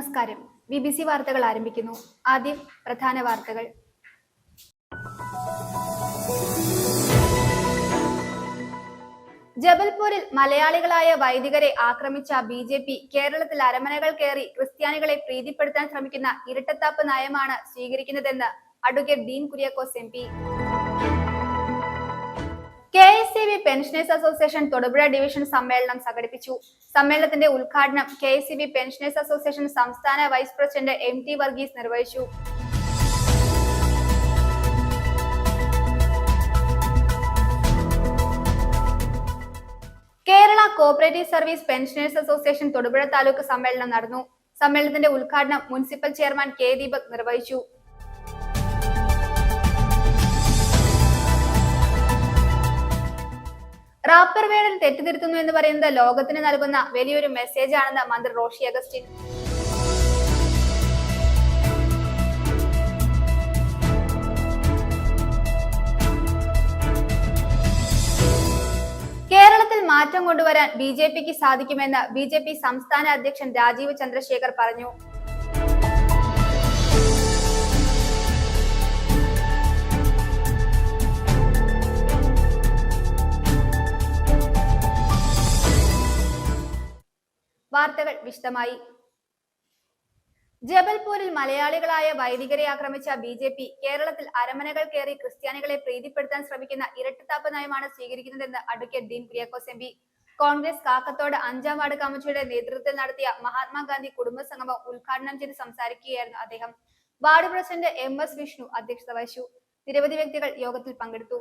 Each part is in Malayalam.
നമസ്കാരം. BBC വാർത്തകൾ ആരംഭിക്കുന്നു. ആദ്യം പ്രധാന വാർത്തകൾ. ജബൽപൂരിൽ മലയാളികളായ വൈദികരെ ആക്രമിച്ച BJP കേരളത്തിൽ അരമനകൾ കയറി ക്രിസ്ത്യാനികളെ പ്രീതിപ്പെടുത്താൻ ശ്രമിക്കുന്ന ഇരട്ടത്താപ്പ് നയമാണ് സ്വീകരിക്കുന്നതെന്ന് advocate Dean Kuriakose MP. KSCB pensioners association Thodupuzha division സമ്മേളനം സംഘടിപ്പിച്ചു. സമ്മേളനത്തിന്റെ ഉദ്ഘാടനം KSCB പെൻഷനേഴ്സ് അസോസിയേഷൻ സംസ്ഥാന വൈസ് പ്രസിഡന്റ് MT വർഗീസ് നിർവഹിച്ചു. Kerala cooperative service pensioners association Thodupuzha taluk സമ്മേളനം നടന്നു. സമ്മേളനത്തിന്റെ ഉദ്ഘാടനം മുനിസിപ്പൽ ചെയർമാൻ K. ദീപക് നിർവഹിച്ചു. റാപ്പർ വേർഡിൽ തെറ്റുതിരുത്തുന്നു എന്ന് പറയുന്നത് ലോകത്തിന് നൽകുന്ന വലിയൊരു മെസ്സേജ് ആണെന്ന് മന്ത്രി റോഷി അഗസ്റ്റിൻ. കേരളത്തിൽ മാറ്റം കൊണ്ടുവരാൻ BJPക്ക് സാധിക്കുമെന്ന് BJP സംസ്ഥാന അധ്യക്ഷൻ രാജീവ് ചന്ദ്രശേഖർ പറഞ്ഞു. വാർത്തകൾ വിശദമായി. ജബൽപൂരിൽ മലയാളികളായ വൈദികരെ ആക്രമിച്ച BJP കേരളത്തിൽ അരമനകൾ കയറി ക്രിസ്ത്യാനികളെ പ്രീതിപ്പെടുത്താൻ ശ്രമിക്കുന്ന ഇരട്ടത്താപ്പ് നയമാണ് സ്വീകരിക്കുന്നതെന്ന് advocate Dean Kuriakose MP. Congress Kakkathode 5ാം ward കമ്മിറ്റിയുടെ നേതൃത്വത്തിൽ നടത്തിയ മഹാത്മാഗാന്ധി കുടുംബസംഗമം ഉദ്ഘാടനം ചെയ്ത് സംസാരിക്കുകയായിരുന്നു അദ്ദേഹം. വാർഡ് പ്രസിഡന്റ് MS വിഷ്ണു അധ്യക്ഷത വഹിച്ചു. നിരവധി വ്യക്തികൾ യോഗത്തിൽ പങ്കെടുത്തു.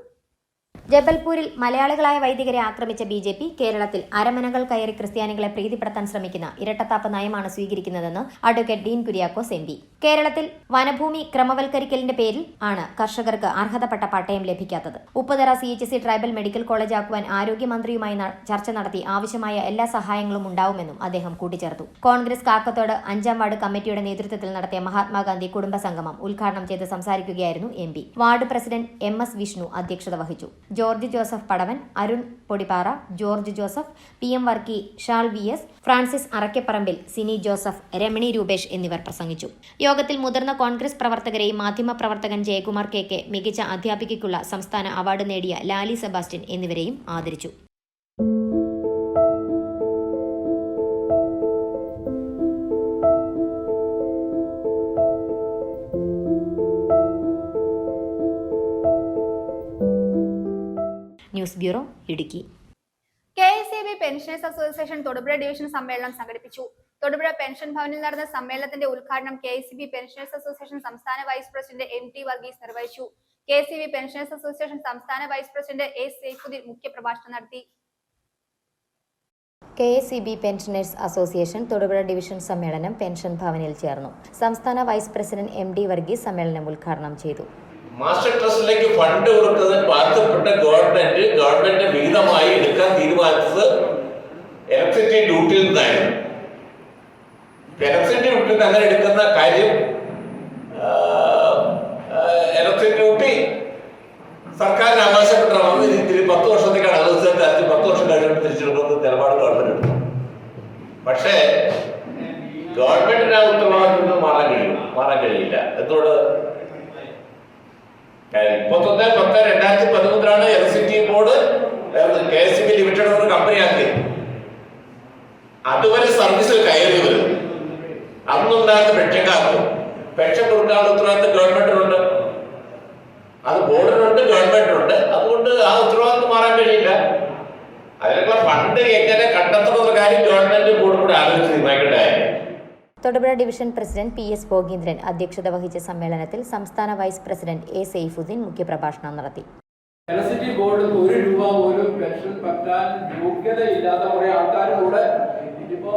ജബൽപൂരിൽ മലയാളികളായ വൈദികരെ ആക്രമിച്ച BJP കേരളത്തിൽ അരമനകൾ കയറി ക്രിസ്ത്യാനികളെ പ്രീതിപ്പെടുത്താൻ ശ്രമിക്കുന്ന ഇരട്ടത്താപ്പ് നയമാണ് സ്വീകരിക്കുന്നതെന്ന് അഡ്വക്കേറ്റ് ഡീൻ കുര്യാക്കോസ് MP. കേരളത്തിൽ വനഭൂമി ക്രമവൽക്കരിക്കലിന്റെ പേരിൽ ആണ് കർഷകർക്ക് അർഹതപ്പെട്ട പട്ടയം ലഭിക്കാത്തത്. Upputhara CHC tribal medical college ആക്കുവാൻ ആരോഗ്യമന്ത്രിയുമായി ചർച്ച നടത്തി ആവശ്യമായ എല്ലാ സഹായങ്ങളും ഉണ്ടാവുമെന്നും അദ്ദേഹം കൂട്ടിച്ചേർത്തു. കോൺഗ്രസ് കാക്കത്തോട് 5ാം വാർഡ് കമ്മിറ്റിയുടെ നേതൃത്വത്തിൽ നടത്തിയ മഹാത്മാഗാന്ധി കുടുംബസംഗമം ഉദ്ഘാടനം ചെയ്ത് സംസാരിക്കുകയായിരുന്നു MP. Ward president MS Vishnu അധ്യക്ഷത വഹിച്ചു. George Joseph Padavan, Arun Podippara, George Joseph, PM Varkey, Shal VS, Francis Arakkaparambil, Sini Joseph, Ramani Rupesh എന്നിവർ പ്രസംഗിച്ചു. യോഗത്തിൽ മുതിർന്ന കോൺഗ്രസ് പ്രവർത്തകരെയും മാധ്യമപ്രവർത്തകൻ ജയകുമാർ KK, മികച്ച അധ്യാപികയ്ക്കുള്ള സംസ്ഥാന അവാർഡ് നേടിയ ലാലി സെബാസ്റ്റ്യൻ എന്നിവരെയും ആദരിച്ചു. News bureau, Idukki. KSCB pensioners association Thodupuzha division സമ്മേളനം സംഘടിപ്പിച്ചു. തൊടുപുഴ പെൻഷൻ ഭവനിൽ നടന്ന സമ്മേളനത്തിന്റെ ഉദ്ഘാടനം KSCB പെൻഷനേഴ്സ് അസോസിയേഷൻ സംസ്ഥാന വൈസ് പ്രസിഡന്റ് MT വർഗീസ് നിർവഹിച്ചു. KSCB പെൻഷനേഴ്സ് അസോസിയേഷൻ സംസ്ഥാന വൈസ് പ്രസിഡന്റ് A. സൈഫുദ്ദീൻ മുഖ്യപ്രഭാഷണം നടത്തി. KSCB pensioners association Thodupuzha division സമ്മേളനം പെൻഷൻ ഭവനിൽ ചേർന്നു. സംസ്ഥാന വൈസ് പ്രസിഡന്റ് MD വർഗീസ് സമ്മേളനം ഉദ്ഘാടനം ചെയ്തു. മാസ്റ്റർ ട്രസ്റ്റിലേക്ക് ഫണ്ട് കൊടുക്കുന്നത് ബാധ്യപ്പെട്ട ഗവൺമെന്റ് വിഹിതമായി എടുക്കാൻ തീരുമാനിച്ചത് ഇലക്ട്രിസിറ്റി ഡ്യൂട്ടിയിൽ നിന്നായിരുന്നു. ഇലക്ട്രിസിറ്റി ഡ്യൂട്ടിയിൽ അങ്ങനെ എടുക്കുന്ന കാര്യം ഇലക്ട്രിസിറ്റി ഡ്യൂട്ടി സർക്കാരിന് അവകാശപ്പെട്ടതാണ്. ഇതിൽ 10 വർഷത്തേക്കാണ് അനുവദിച്ചത്. 10 വർഷം കഴിഞ്ഞിട്ട് തിരിച്ചെടുക്കുന്ന നിലപാട് ഗവൺമെന്റ് എടുക്കും. പക്ഷേ ഗവൺമെന്റിന് ആ ഉത്തരവാദിത്വം മാറാൻ കഴിയില്ല. എന്തുകൊണ്ട്? 31/10/2013 ഇലക്ട്രിസിറ്റി ബോർഡ് KSCB ലിമിറ്റഡ് ഒരു കമ്പനിയാക്കിയത്. അതുവരെ സർവീസിൽ കയറി വരും. അന്നുണ്ടാകുന്ന പെൻഷൻകാർക്കും പെൻഷൻ കൊടുക്കാനുള്ള ഉത്തരവാദിത്വം ഗവൺമെന്റിനുണ്ട്. അത് ബോർഡിനുണ്ട്, ഗവൺമെന്റിനുണ്ട്. അതുകൊണ്ട് ആ ഉത്തരവാദിത്വം മാറാൻ കഴിയില്ല. അതിനുള്ള ഫണ്ട് എങ്ങനെ കണ്ടെത്തുന്ന കാര്യം ഗവൺമെന്റ് ബോർഡ് കൂടെ ആലോചിച്ച് തീരുമാനിക്കേണ്ടതായിരുന്നു. തൊടുപുഴ ഡിവിഷൻ പ്രസിഡന്റ് PS ഭോഗീന്ദ്രൻ അധ്യക്ഷത വഹിച്ച സമ്മേളനത്തിൽ സംസ്ഥാന വൈസ് പ്രസിഡന്റ് A. സൈഫുദ്ദീൻ മുഖ്യപ്രഭാഷണം നടത്തി. ഇലക്ട്രിസിറ്റി ബോർഡ് 1 രൂപ പോലും പെൻഷൻ പറ്റാൻ യോഗ്യതയില്ലാത്ത കുറെ ആൾക്കാരോട് ഇനിയിപ്പോ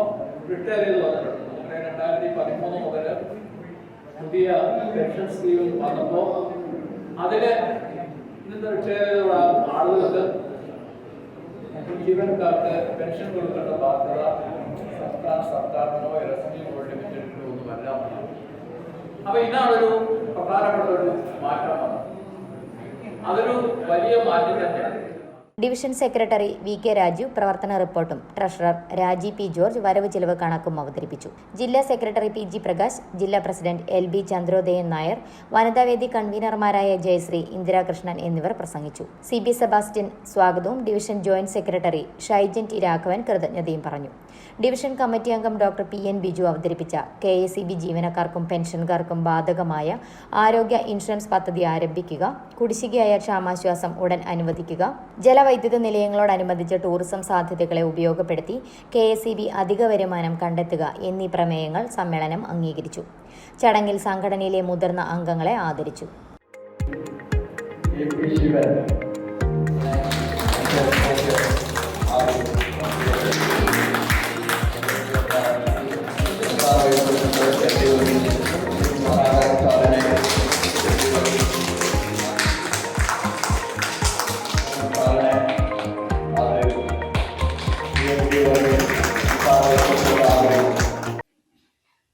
റിട്ടയർ ചെയ്ത് വന്നിട്ടുണ്ട്. 2013 മുതൽ പുതിയ പെൻഷൻ സ്കീം വന്നപ്പോൾ അതില് നിന്ന് റിട്ടയർ ചെയ്ത ആളുകൾക്ക് ജീവനക്കാർക്ക് പെൻഷൻ കൊടുക്കേണ്ട ബാധ്യത സംസ്ഥാന സർക്കാരിനോ ഇലക്ട്രിസിറ്റി ബോർഡ് ലിമിറ്റഡിനോ ഒന്നും അല്ല. അപ്പൊ ഇതാണൊരു പ്രധാനപ്പെട്ട ഒരു മാറ്റം വന്നത്. അതൊരു വലിയ മാറ്റം തന്നെയാണ്. Division secretary VK. രാജു പ്രവർത്തന റിപ്പോർട്ടും ട്രഷറർ രാജി പി. ജോർജ് വരവ് ചിലവ് കണക്കും അവതരിപ്പിച്ചു. ജില്ലാ സെക്രട്ടറി പി.ജി. പ്രകാശ്, ജില്ലാ പ്രസിഡന്റ് എൽ.ബി. ചന്ദ്രോദയൻ നായർ, വനിതാവേദി കൺവീനർമാരായ ജയശ്രീ, ഇന്ദിരാകൃഷ്ണൻ എന്നിവർ പ്രസംഗിച്ചു. സി.ബി. സെബാസ്റ്റ്യൻ സ്വാഗതവും division joint secretary Shaijan T. Raghavan കൃതജ്ഞതയും പറഞ്ഞു. ഡിവിഷൻ കമ്മിറ്റി അംഗം ഡോക്ടർ പി.എൻ. ബിജു അവതരിപ്പിച്ച കെ.എസ്.ഇ.ബി. ജീവനക്കാർക്കും പെൻഷൻകാർക്കും ബാധകമായ ആരോഗ്യ ഇൻഷുറൻസ് പദ്ധതി ആരംഭിക്കുക, കുടിശ്ശികയായ ക്ഷാമാശ്വാസം ഉടൻ അനുവദിക്കുക, ജലവൈദ്യുത നിലയങ്ങളോടനുബന്ധിച്ച് ടൂറിസം സാധ്യതകളെ ഉപയോഗപ്പെടുത്തി കെ.എസ്.ഇ.ബി. അധിക വരുമാനം കണ്ടെത്തുക എന്നീ പ്രമേയങ്ങൾ സമ്മേളനം അംഗീകരിച്ചു. ചടങ്ങിൽ സംഘടനയിലെ മുതിർന്ന അംഗങ്ങളെ ആദരിച്ചു.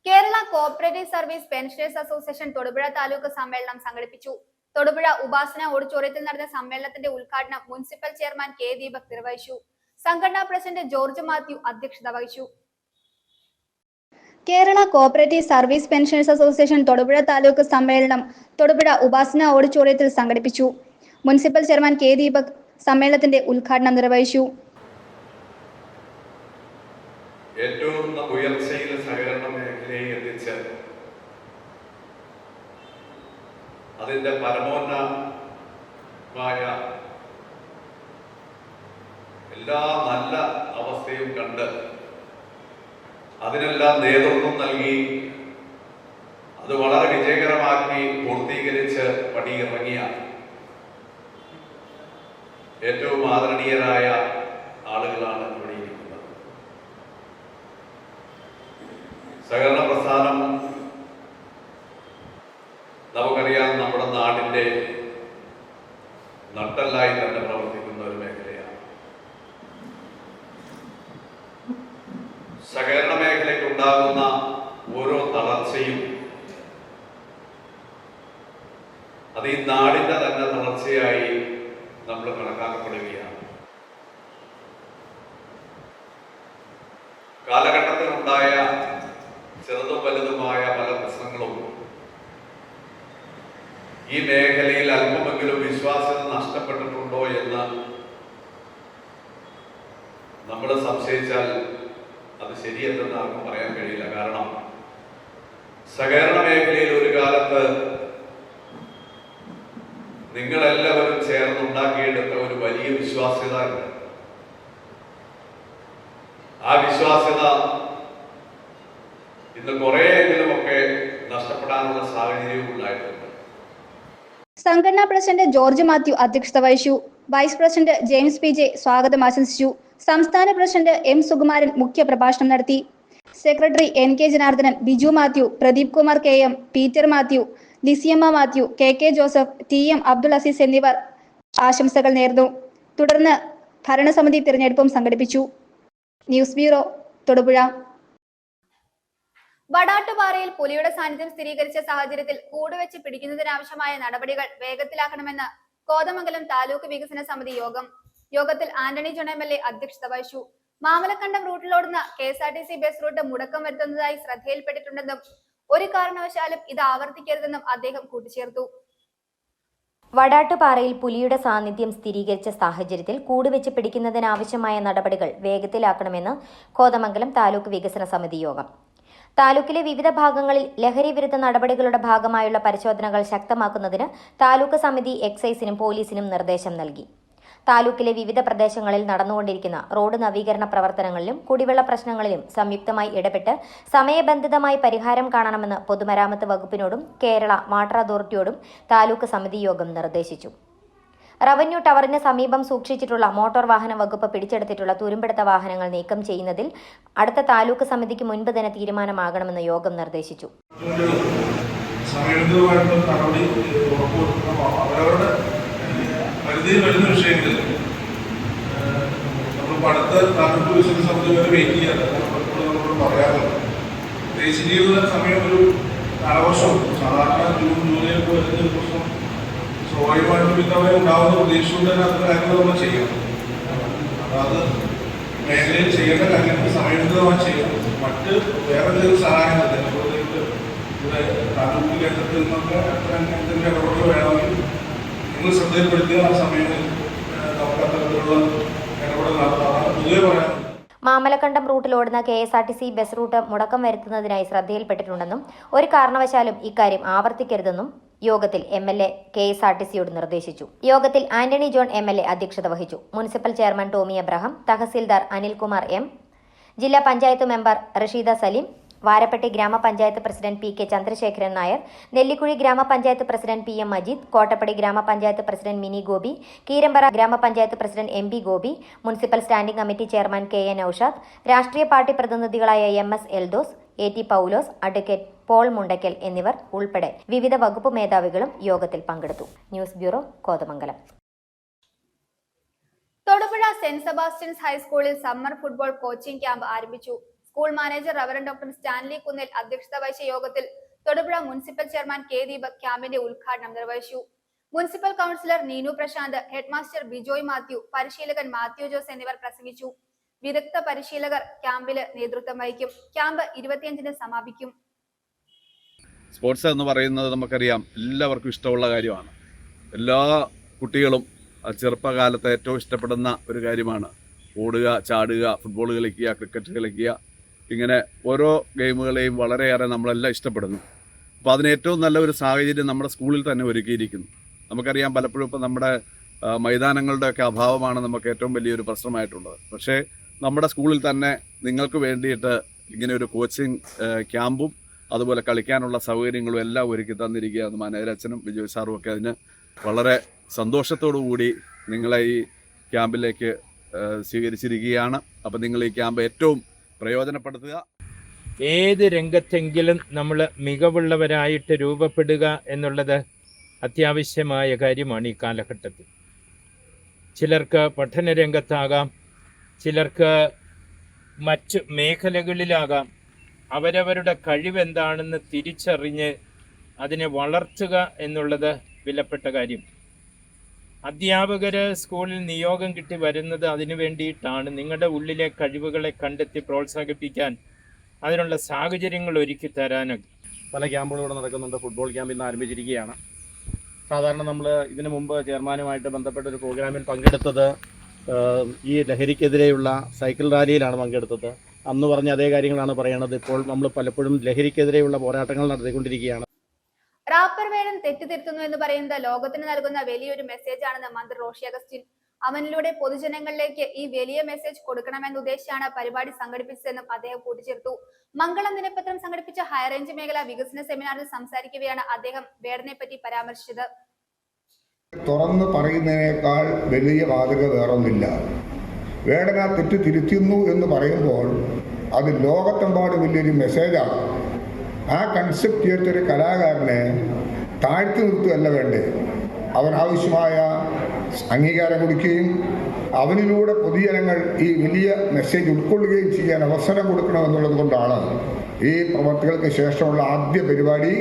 Kerala cooperative service pensioners association Thodupuzha taluk സമ്മേളനം സംഘടിപ്പിച്ചു. തൊടുപുഴ ഉപാസന ഓഡിറ്റോറിയത്തിൽ നടന്ന സമ്മേളനത്തിന്റെ ഉദ്ഘാടനം മുനിസിപ്പൽ ചെയർമാൻ കെ. ദീപക് നിർവഹിച്ചു. സംഘടനാ പ്രസിഡന്റ് ജോർജ് മാത്യു അധ്യക്ഷത വഹിച്ചു. Kerala cooperative service pensioners association Thodupuzha taluk സമ്മേളനം തൊടുപുഴ ഉപാസന ഓഡിറ്റോറിയത്തിൽ സംഘടിപ്പിച്ചു. Municipal chairman K. ദീപക് സമ്മേളനത്തിന്റെ ഉദ്ഘാടനം നിർവഹിച്ചു. ഏറ്റവും ഉയർച്ചയിൽ സഹകരണ മേഖലയെ എത്തിച്ച് അതിൻ്റെ പരമോന്നതമായ എല്ലാ നല്ല അവസ്ഥയും കണ്ട് അതിനെല്ലാം നേതൃത്വം നൽകി അത് വളരെ വിജയകരമാക്കി പൂർത്തീകരിച്ച് പടിയിറങ്ങിയ ഏറ്റവും ആദരണീയരായ ആളുകളാണ് ഇവിടെ ഇരിക്കുന്നത്. സഹകരണ പ്രസ്ഥാനം നമുക്കറിയാം, നമ്മുടെ നാടിൻ്റെ നട്ടെല്ലായി തന്നെ പ്രവർത്തിക്കുന്ന ഒരു മേഖലയാണ്. സഹകരണ മേഖലയ്ക്ക് ഉണ്ടാകുന്ന ഓരോ തളർച്ചയും അത് ഈ നാടിൻ്റെ തന്നെ തളർച്ചയായി നമ്മൾ കണക്കാക്കപ്പെടുകയാണ്. കാലഘട്ടത്തിലുണ്ടായ ചെറുതും വലുതുമായ പല പ്രശ്നങ്ങളും ഈ മേഖലയിൽ അല്പമെങ്കിലും വിശ്വാസ്യത നഷ്ടപ്പെട്ടിട്ടുണ്ടോ എന്ന് നമ്മൾ സംശയിച്ചാൽ അത് ശരിയല്ലെന്ന് ആർക്കും പറയാൻ കഴിയില്ല. കാരണം സഹകരണ മേഖലയിൽ ഒരു കാലത്ത് നിങ്ങളെല്ലാവരും ചേർന്നുണ്ടാക്കിയെടുത്ത ഒരു വലിയ വിശ്വാസ്യത ഉണ്ട്. ആ വിശ്വാസ്യത ഇന്ന് കുറെയെങ്കിലുമൊക്കെ നഷ്ടപ്പെടാനുള്ള സാഹചര്യവും ഉണ്ടായിട്ടുണ്ട്. സംഘടനാ പ്രസിഡന്റ് ജോർജ് മാത്യു അധ്യക്ഷത വഹിച്ചു. Vice president James P. J സ്വാഗതം ആശംസിച്ചു. സംസ്ഥാന പ്രസിഡന്റ് എം. സുകുമാരൻ മുഖ്യ പ്രഭാഷണം നടത്തി. Secretary N. K. Janardhanan, Biju Mathew, Pradeep Kumar K. M, Peter Mathew, Lissiamma Mathew, K. K. Joseph, T. M. Abdul Azeez എന്നിവർ ആശംസകൾ നേർന്നു. തുടർന്ന് ഭരണസമിതി തിരഞ്ഞെടുപ്പും സംഘടിപ്പിച്ചു. News bureau, Thodupuzha. വടാട്ടുപാറയിൽ പുലിയുടെ സാന്നിധ്യം സ്ഥിരീകരിച്ച സാഹചര്യത്തിൽ കൂടുവെച്ച് പിടിക്കുന്നതിനാവശ്യമായ നടപടികൾ വേഗത്തിലാക്കണമെന്ന് കോതമംഗലം താലൂക്ക് വികസന സമിതി യോഗത്തിൽ ആന്റണി ജോൺ MLA അധ്യക്ഷത വഹിച്ചു. മാമലക്കണ്ടം റൂട്ടിലോടുന്ന KSRTC ബസ് റൂട്ട് മുടക്കം വരുത്തുന്നതായി ശ്രദ്ധയിൽപ്പെട്ടിട്ടുണ്ടെന്നും ഒരു കാരണവശാലും ഇത് ആവർത്തിക്കരുതെന്നും അദ്ദേഹം കൂട്ടിച്ചേർത്തു. വടാട്ടുപാറയിൽ പുലിയുടെ സാന്നിധ്യം സ്ഥിരീകരിച്ച സാഹചര്യത്തിൽ കൂടുവെച്ച് പിടിക്കുന്നതിനാവശ്യമായ നടപടികൾ വേഗത്തിലാക്കണമെന്ന് കോതമംഗലം താലൂക്ക് വികസന സമിതി യോഗം. താലൂക്കിലെ വിവിധ ഭാഗങ്ങളിൽ ലഹരി വിരുദ്ധ നടപടികളുടെ ഭാഗമായുള്ള പരിശോധനകൾ ശക്തമാക്കുന്നതിന് താലൂക്ക് സമിതി എക്സൈസിനും പോലീസിനും നിർദ്ദേശം നൽകി. താലൂക്കിലെ വിവിധ പ്രദേശങ്ങളിൽ നടന്നുകൊണ്ടിരിക്കുന്ന റോഡ് നവീകരണ പ്രവർത്തനങ്ങളിലും കുടിവെള്ള പ്രശ്നങ്ങളിലും സംയുക്തമായി ഇടപെട്ട് സമയബന്ധിതമായി പരിഹാരം കാണണമെന്ന് പൊതുമരാമത്ത് വകുപ്പിനോടും കേരള വാട്ടർ അതോറിറ്റിയോടും താലൂക്ക് സമിതി യോഗം നിർദ്ദേശിച്ചു. റവന്യൂ ടവറിന് സമീപം സൂക്ഷിച്ചിട്ടുള്ള മോട്ടോർ വാഹന വകുപ്പ് പിടിച്ചെടുത്തിട്ടുള്ള തുരുമ്പെടുത്ത വാഹനങ്ങൾ നീക്കം ചെയ്യുന്നതിൽ അടുത്ത താലൂക്ക് സമിതിക്ക് മുൻപ് തന്നെ തീരുമാനമാകണമെന്ന് യോഗം നിർദ്ദേശിച്ചു. പരിധിയിൽ വരുന്ന വിഷയങ്ങളിൽ നമ്മൾ അടുത്ത താലൂക്ക് വികസന സമിതി വരെ വെയിറ്റ് ചെയ്യാറ് നമ്മൾ പറയാറുണ്ട്. ദേശീയ സമയം ഒരു കാലവർഷവും സാധാരണ ജൂൺ ജൂലൈയിലൊക്കെ വരുന്ന ഒരു പ്രശ്നം സ്വാഭാവികമായിട്ടും ഇത്തവണ ഉണ്ടാകുന്ന പ്രതീക്ഷ കൊണ്ട് തന്നെ അത്ര കാര്യങ്ങൾ നമ്മൾ ചെയ്യണം. അത് മേഖലയിൽ ചെയ്യേണ്ട കാര്യങ്ങൾ സമയബന്ധിതമായി ചെയ്യണം. മറ്റ് വേറെ എന്തെങ്കിലും സഹായങ്ങൾ ജനപ്രതിനിധികൾ ഇവിടെ താലൂക്ക് കേന്ദ്രത്തിൽ നിന്നൊക്കെ എന്തെങ്കിലും ഇടപെടൽ വേണമെങ്കിൽ നിങ്ങൾ ശ്രദ്ധയിൽപ്പെടുത്തിയാൽ ആ സമയങ്ങളിൽ നമുക്ക് അത്തരത്തിലുള്ള ഇടപെടൽ നടത്താനാണ് പൊതുവെ പറയാനുള്ളത്. മാമലക്കണ്ടം റൂട്ടിൽ ഓടുന്ന KSRTC ബസ് റൂട്ട് മുടക്കം വരുത്തുന്നതിനായി ശ്രദ്ധയിൽപ്പെട്ടിട്ടുണ്ടെന്നും ഒരു കാരണവശാലും ഇക്കാര്യം ആവർത്തിക്കരുതെന്നും യോഗത്തിൽ MLA KSRTCയോട് നിർദ്ദേശിച്ചു. യോഗത്തിൽ ആന്റണി ജോൺ MLA അധ്യക്ഷത വഹിച്ചു. Municipal chairman Tommy Abraham, tahsildar Anilkumar M, ജില്ലാ panchayat member Rasheeda Saleem, Varappetty gramapanchayat president PK Chandrasekharan Nair, Nellikuzhi gramapanchayat president PM Majeed, Kottappadi ഗ്രാമപഞ്ചായത്ത് president mini Gopi, Keerampara gramapanchayat president MB Gopi, municipal standing committee chairman KN Noushad, രാഷ്ട്രീയ പാർട്ടി പ്രതിനിധികളായ MS Eldhose, AT Paulose, advocate Paul Mundackal എന്നിവർ ഉൾപ്പെടെ വിവിധ വകുപ്പ് മേധാവികളും യോഗത്തിൽ പങ്കെടുത്തു. News bureau, Kothamangalam. തൊടുപുഴ സെന്റ് സെബാസ്റ്റ്യൻസ് ഹൈസ്കൂളിൽ സമ്മർ ഫുട്ബോൾ കോച്ചിംഗ് ക്യാമ്പ് ആരംഭിച്ചു. School manager reverend doctor Stanley Kunnel അധ്യക്ഷത വഹിച്ച യോഗത്തിൽ Thodupuzha municipal chairman K Deepak ക്യാമ്പിന്റെ ഉദ്ഘാടനം നിർവഹിച്ചു. Municipal councillor Neenu Prashanth, headmaster Bijoy Mathew, പരിശീലകൻ മാത്യു ജോസ് എന്നിവർ പ്രസംഗിച്ചു. വിദഗ്ധ പരിശീലകർ ക്യാമ്പില് നേതൃത്വം വഹിക്കും. ക്യാമ്പ് 25-ന് സമാപിക്കും. സ്പോർട്സ് എന്ന് പറയുന്നത് നമുക്കറിയാം എല്ലാവർക്കും ഇഷ്ടമുള്ള കാര്യമാണ്. എല്ലാ കുട്ടികളും ചെറുപ്പകാലത്ത് ഏറ്റവും ഇഷ്ടപ്പെടുന്ന ഒരു കാര്യമാണ്. ഓടുക, ചാടുക, ഫുട്ബോൾ കളിക്കുക, ക്രിക്കറ്റ് കളിക്കുക, ഇങ്ങനെ ഓരോ ഗെയിമുകളെയും വളരെയേറെ നമ്മളെല്ലാം ഇഷ്ടപ്പെടുന്നു. അപ്പോൾ അതിന് ഏറ്റവും നല്ല ഒരു സാഹചര്യം നമ്മുടെ സ്കൂളിൽ തന്നെ ഒരുക്കിയിരിക്കുന്നു. നമുക്കറിയാം പലപ്പോഴും ഇപ്പോൾ നമ്മുടെ മൈതാനങ്ങളുടെയൊക്കെ അഭാവമാണ് നമുക്ക് ഏറ്റവും വലിയൊരു പ്രശ്നമായിട്ടുള്ളത്. പക്ഷേ നമ്മുടെ സ്കൂളിൽ തന്നെ നിങ്ങൾക്ക് വേണ്ടിയിട്ട് ഇങ്ങനെ ഒരു കോച്ചിങ് ക്യാമ്പും അതുപോലെ കളിക്കാനുള്ള സൗകര്യങ്ങളും എല്ലാം ഒരുക്കി തന്നിരിക്കുകയാണ് മാനേജരച്ഛനും ബിജോയ് സാറും ഒക്കെ. അതിന് വളരെ സന്തോഷത്തോടു കൂടി നിങ്ങളെ ഈ ക്യാമ്പിലേക്ക് സ്വീകരിച്ചിരിക്കുകയാണ്. അപ്പോൾ നിങ്ങൾ ഈ ക്യാമ്പ് ഏറ്റവും പ്രയോജനപ്പെടുത്തുക. ഏത് രംഗത്തെങ്കിലും നമ്മൾ മികവുള്ളവരായിട്ട് രൂപപ്പെടുക എന്നുള്ളത് അത്യാവശ്യമായ കാര്യമാണ് ഈ കാലഘട്ടത്തിൽ. ചിലർക്ക് പഠന രംഗത്താകാം, ചിലർക്ക് മറ്റ് മേഖലകളിലാകാം. അവരവരുടെ കഴിവെന്താണെന്ന് തിരിച്ചറിഞ്ഞ് അതിനെ വളർത്തുക എന്നുള്ളത് വിലപ്പെട്ട കാര്യം. അധ്യാപകർ സ്കൂളിൽ നിയോഗം കിട്ടി വരുന്നത് അതിനു വേണ്ടിയിട്ടാണ്. നിങ്ങളുടെ ഉള്ളിലെ കഴിവുകളെ കണ്ടെത്തി പ്രോത്സാഹിപ്പിക്കാൻ അതിനുള്ള സാഹചര്യങ്ങൾ ഒരുക്കി തരാനൊക്കെ പല ക്യാമ്പുകളും ഇവിടെ നടക്കുന്നുണ്ട്. ഫുട്ബോൾ ക്യാമ്പ് ഇന്ന് ആരംഭിച്ചിരിക്കുകയാണ്. സാധാരണ നമ്മൾ ഇതിനു മുമ്പ് ചെയർമാനുമായിട്ട് ബന്ധപ്പെട്ട ഒരു പ്രോഗ്രാമിൽ പങ്കെടുത്തത് ഈ ലഹരിക്കെതിരെയുള്ള സൈക്കിൾ റാലിയിലാണ് പങ്കെടുത്തത്. അന്ന് പറഞ്ഞ അതേ കാര്യങ്ങളാണ് പറയണത്. ഇപ്പോൾ നമ്മൾ പലപ്പോഴും ലഹരിക്കെതിരെയുള്ള പോരാട്ടങ്ങൾ നടത്തിക്കൊണ്ടിരിക്കുകയാണ്. റാപ്പർ വേടൻ തെറ്റുതിരുത്തുന്നു എന്ന് പറയുന്നത് ലോകത്തിന് നൽകുന്ന വലിയൊരു മെസ്സേജ് ആണെന്ന് മന്ത്രി റോഷി അഗസ്റ്റിൻ. അവനിലൂടെ പൊതുജനങ്ങളിലേക്ക് ഈ വലിയ മെസ്സേജ് കൊടുക്കണമെന്ന ഉദ്ദേശിച്ചാണ് പരിപാടി സംഘടിപ്പിച്ചതെന്നും അദ്ദേഹം കൂട്ടിച്ചേർത്തു. മംഗളം ദിനപത്രം സംഘടിപ്പിച്ച ഹൈറേഞ്ച് മേഖല വികസന സെമിനാറിൽ സംസാരിക്കവെയാണ് അദ്ദേഹം വേടനെ പറ്റി പരാമർശിച്ചത്. തുറന്നു പറയുന്നതിനേക്കാൾ വലിയ വാദക വേറൊന്നില്ല. വേടന തെറ്റ് തിരുത്തുന്നു എന്ന് പറയുമ്പോൾ അത് ലോകത്തെമ്പാടും വലിയൊരു മെസ്സേജാണ്. ആ കൺസെപ്റ്റ് ചേർത്തൊരു കലാകാരനെ താഴ്ത്തി നിർത്തുകയല്ല വേണ്ടേ, അവനാവശ്യമായ അംഗീകാരം കൊടുക്കുകയും അവനിലൂടെ പൊതുജനങ്ങൾ ഈ വലിയ മെസ്സേജ് ഉൾക്കൊള്ളുകയും ചെയ്യാൻ അവസരം കൊടുക്കണമെന്നുള്ളത് കൊണ്ടാണ് ഈ പ്രവർത്തികൾക്ക് ശേഷമുള്ള ആദ്യ പരിപാടി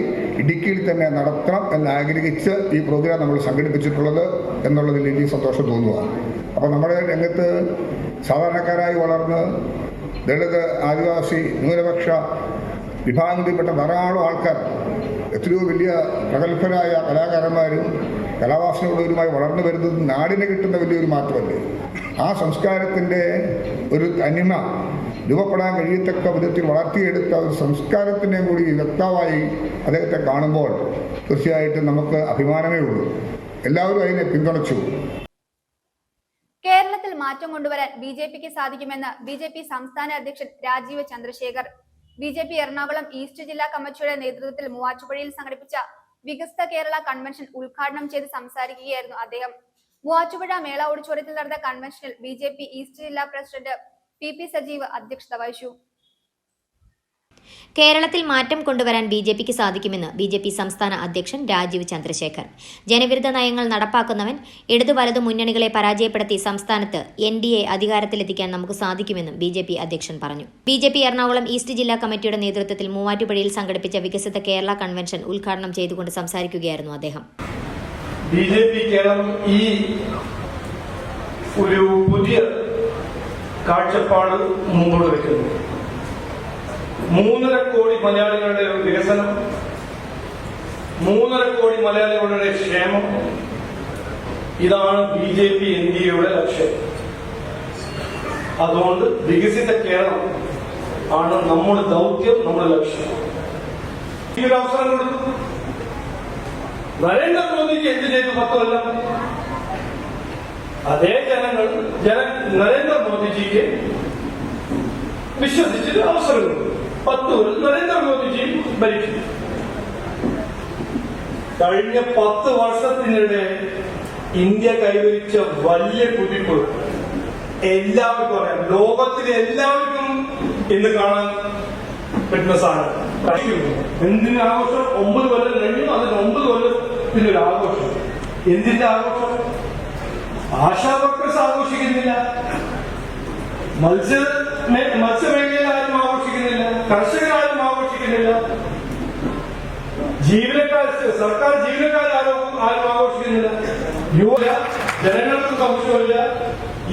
ഇടുക്കിയിൽ തന്നെ നടത്തണം എന്നാഗ്രഹിച്ച് ഈ പ്രോഗ്രാം നമ്മൾ സംഘടിപ്പിച്ചിട്ടുള്ളത് എന്നുള്ളതിൽ വലിയ സന്തോഷം തോന്നുക. അപ്പോൾ നമ്മുടെ രംഗത്ത് സാധാരണക്കാരായി വളർന്ന് ദളിത്, ആദിവാസി, ന്യൂനപക്ഷ വിഭാഗങ്ങളിൽപ്പെട്ട ധാരാളം ആൾക്കാർ, എത്രയോ വലിയ പ്രഗത്ഭരായ കലാകാരന്മാരും കലാവാസനയുള്ളവരുമായി വളർന്നു വരുന്നത് നാടിന് കിട്ടുന്ന വലിയൊരു മാറ്റമല്ലേ. ആ സംസ്കാരത്തിൻ്റെ ഒരു തനിമ രൂപപ്പെടാൻ കഴിയത്തക്ക വിധത്തിൽ വളർത്തിയെടുത്ത ഒരു സംസ്കാരത്തിൻ്റെയും കൂടി വ്യക്തമായി അദ്ദേഹത്തെ കാണുമ്പോൾ തീർച്ചയായിട്ടും നമുക്ക് അഭിമാനമേ ഉള്ളൂ. എല്ലാവരും അതിനെ പിന്തുണച്ചു. കേരളത്തിൽ മാറ്റം കൊണ്ടുവരാൻ BJPക്ക് സാധിക്കുമെന്ന് BJP സംസ്ഥാന അധ്യക്ഷൻ രാജീവ് ചന്ദ്രശേഖർ. BJP എറണാകുളം ഈസ്റ്റ് ജില്ലാ കമ്മിറ്റിയുടെ നേതൃത്വത്തിൽ മൂവാറ്റുപുഴയിൽ സംഘടിപ്പിച്ച വികസിത കേരള കൺവെൻഷൻ ഉദ്ഘാടനം ചെയ്ത് സംസാരിക്കുകയായിരുന്നു അദ്ദേഹം. മൂവാറ്റുപുഴ മേള ഓഡിറ്റോറിയത്തിൽ നടന്ന കൺവെൻഷനിൽ BJP ഈസ്റ്റ് ജില്ലാ പ്രസിഡന്റ് PP സജീവ് അധ്യക്ഷത വഹിച്ചു. കേരളത്തിൽ മാറ്റം കൊണ്ടുവരാൻ BJPക്ക് സാധിക്കുമെന്ന് BJP സംസ്ഥാന അധ്യക്ഷൻ രാജീവ് ചന്ദ്രശേഖർ. ജനവിരുദ്ധ നയങ്ങൾ നടപ്പാക്കുന്നവൻ ഇടതു വലതു മുന്നണികളെ പരാജയപ്പെടുത്തി സംസ്ഥാനത്ത് NDA അധികാരത്തിലെത്തിക്കാൻ നമുക്ക് സാധിക്കുമെന്നും BJP അധ്യക്ഷൻ പറഞ്ഞു. BJP എറണാകുളം ഈസ്റ്റ് ജില്ലാ കമ്മിറ്റിയുടെ നേതൃത്വത്തിൽ മൂവാറ്റുപുഴയിൽ സംഘടിപ്പിച്ച വികസിത കേരള കൺവെൻഷൻ ഉദ്ഘാടനം ചെയ്തുകൊണ്ട് സംസാരിക്കുകയായിരുന്നു അദ്ദേഹം. BJP കേരളം ഈ ഒരു പുതിയ കാഴ്ചപ്പാട് മുമ്പോട്ട് വയ്ക്കുന്നു. 3.5 കോടി മലയാളികളുടെ വികസനം, 3.5 കോടി മലയാളികളുടെ ക്ഷേമം, ഇതാണ് BJP NDAയുടെ ലക്ഷ്യം. അതുകൊണ്ട് വികസിത കേരളം ആണ് നമ്മുടെ ദൗത്യം, നമ്മുടെ ലക്ഷ്യം. ഈ ഒരു അവസരം കൊടുത്തു. നരേന്ദ്രമോദിക്ക് എന്ത് ചെയ്തു 10 കൊല്ലം? അതേ ജനങ്ങൾ നരേന്ദ്രമോദിജിക്ക് വിശ്വസിച്ചിട്ട് അവസരം കൊടുത്തു. 10 കൊല്ലം നരേന്ദ്രമോദിജി ഭരിച്ചു. കഴിഞ്ഞ 10 വർഷത്തിനിടെ ഇന്ത്യ കൈവരിച്ച വലിയ കുതിപ്പ് എല്ലാവർക്കും അറിയാം. ലോകത്തിലെ എല്ലാവർക്കും ഇന്ന് കാണാൻ പറ്റുന്ന സാധനം. എന്തിന്റെ ആഘോഷം? 9 കൊല്ലം കഴിഞ്ഞു. അതിന് 9 കൊല്ലത്തിന്റെ ഒരു ആഘോഷം. എന്തിന്റെ ആഘോഷം? ആശാ വർക്കേഴ്സ് ആഘോഷിക്കുന്നില്ല, മത്സ്യമേഖലയിൽ ആരും ആഘോഷിക്കുന്നില്ല, കർഷകരാരും ആഘോഷിക്കുന്നില്ല, സർക്കാർ ജീവനക്കാരും ആഘോഷിക്കുന്നില്ല. ജനങ്ങൾക്ക് സംശയമില്ല.